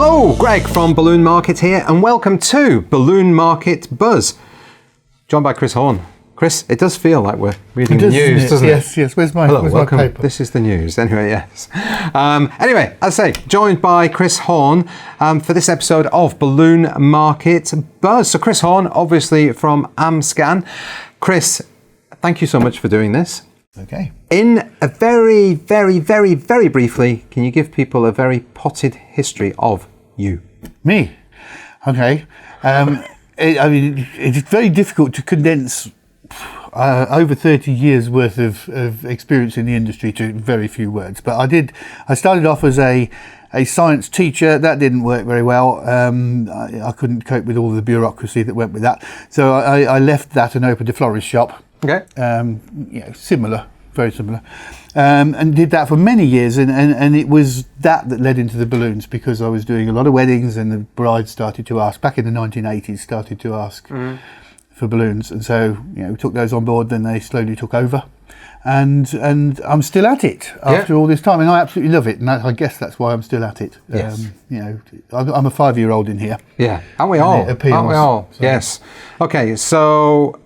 Hello, Greg from Balloon Market here, and welcome to Balloon Market Buzz. Joined by Chris Horne. Chris, it does feel like we're reading the news, doesn't it? Yes. Where's my paper? This is the news. Anyway, yes. Anyway, as I say, joined by Chris Horne for this episode of Balloon Market Buzz. So Chris Horne, obviously from Amscan. Chris, thank you so much for doing this. Okay. In a very, very, very, very briefly, can you give people a very potted history of you? Me? Okay. It's very difficult to condense over 30 years worth of experience in the industry to very few words. But I started off as a science teacher. That didn't work very well. I couldn't cope with all the bureaucracy that went with that. So I left that and opened a florist shop. Okay. Similar, very similar. And did that for many years. And it was that led into the balloons, because I was doing a lot of weddings and the brides started to ask, back in the 1980s, started to ask for balloons. And so, we took those on board, then they slowly took over. And I'm still at it after all this time, and I absolutely love it, and I guess that's why I'm still at it. Yes. I'm a 5-year-old in here. Yeah, aren't we all? Aren't we all? So. Yes. Okay, so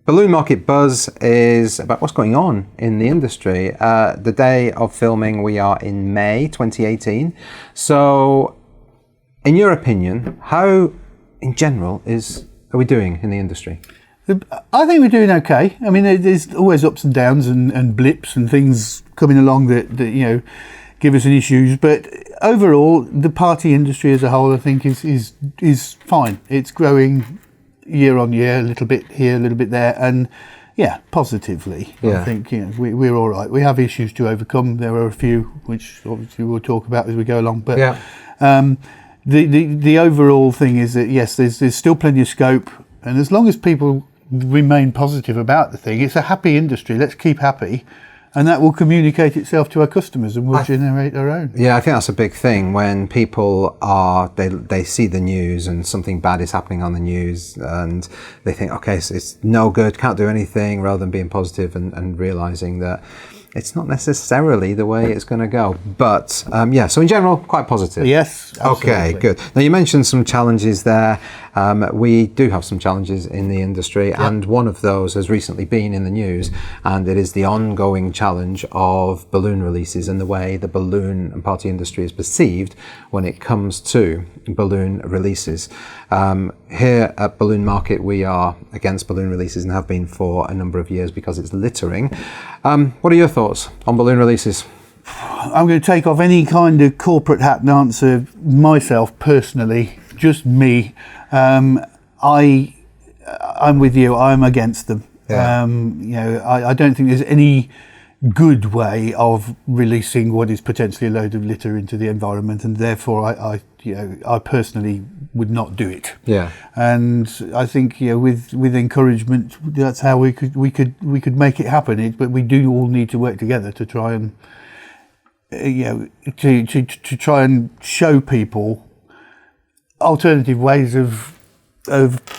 Balloon Market Buzz is about what's going on in the industry. The day of filming, we are in May 2018. So, in your opinion, how, in general, are we doing in the industry? I think we're doing okay. I mean, there's always ups and downs and blips and things coming along that give us any issues. But overall, the party industry as a whole, I think, is fine. It's growing year on year, a little bit here, a little bit there, and positively. I think we're all right. We have issues to overcome. There are a few which obviously we'll talk about as we go along. But the overall thing is that yes, there's still plenty of scope, and as long as people remain positive about the thing, it's a happy industry. Let's keep happy, and that will communicate itself to our customers, and we'll generate our own. Yeah, I think that's a big thing when people they see the news and something bad is happening on the news, and they think, okay, so it's no good, can't do anything, rather than being positive and realizing that it's not necessarily the way it's going to go. But so in general, quite positive. Yes, absolutely. Okay, good. Now you mentioned some challenges there. We do have some challenges in the industry, and one of those has recently been in the news, and it is the ongoing challenge of balloon releases and the way the balloon and party industry is perceived when it comes to balloon releases. Here at Balloon Market, we are against balloon releases and have been for a number of years because it's littering. What are your thoughts on balloon releases? I'm going to take off any kind of corporate hat and answer myself personally, just me. I'm with you. I'm against them. I don't think there's any good way of releasing what is potentially a load of litter into the environment, and therefore I personally would not do it. Yeah. And I think with encouragement, that's how we could make it happen. But we do all need to work together to try and to try and show people alternative ways of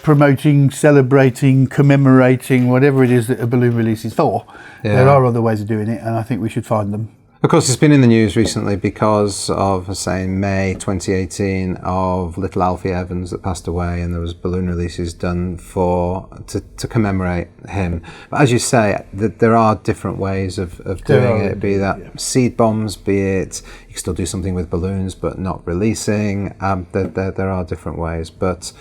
promoting, celebrating, commemorating, whatever it is that a balloon release is for. There are other ways of doing it, and I think we should find them. Of course, it's been in the news recently because of, say, May 2018 of little Alfie Evans that passed away, and there was balloon releases done to commemorate him. But as you say, there are different ways of doing it, be that seed bombs, be it you can still do something with balloons but not releasing. There are different ways, but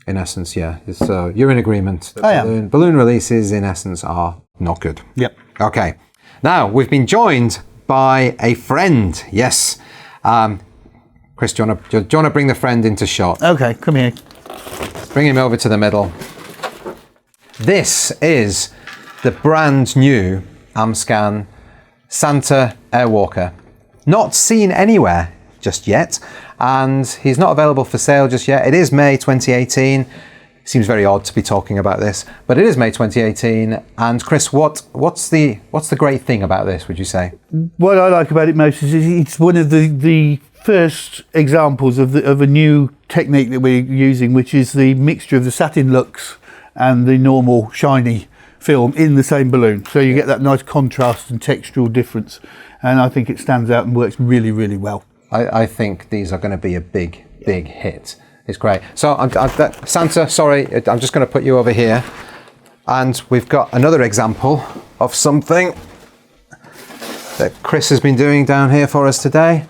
in essence, so you're in agreement that balloon releases in essence are not good. Yep. Okay. Now, we've been joined by a friend. Yes. Chris, do you want to bring the friend into shot? Okay, come here. Bring him over to the middle. This is the brand new Amscan Santa Airwalker. Not seen anywhere just yet, and he's not available for sale just yet. It is May 2018. Seems very odd to be talking about this, but it is May 2018. And Chris, what's the great thing about this, would you say? What I like about it most is it's one of the first examples of a new technique that we're using, which is the mixture of the satin lux and the normal shiny film in the same balloon. So you get that nice contrast and textural difference. And I think it stands out and works really, really well. I think these are going to be a big hit. It's great. So Santa, sorry, I'm just going to put you over here. And we've got another example of something that Chris has been doing down here for us today.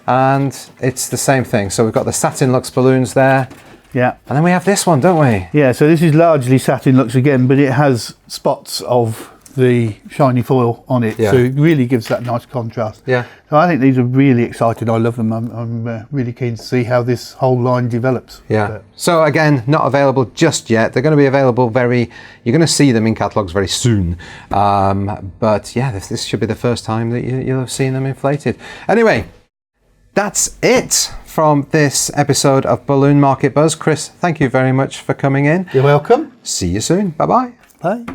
And it's the same thing. So we've got the Satin Lux balloons there. Yeah. And then we have this one, don't we? Yeah, so this is largely Satin Lux again, but it has spots of the shiny foil on it. Yeah. So it really gives that nice contrast. Yeah. So I think these are really exciting. I love them. I'm really keen to see how this whole line develops. Yeah. So again, not available just yet. They're going to be available you're going to see them in catalogues very soon. But yeah, this should be the first time that you'll have seen them inflated. Anyway, that's it from this episode of Balloon Market Buzz. Chris, thank you very much for coming in. You're welcome. See you soon. Bye-bye. Bye.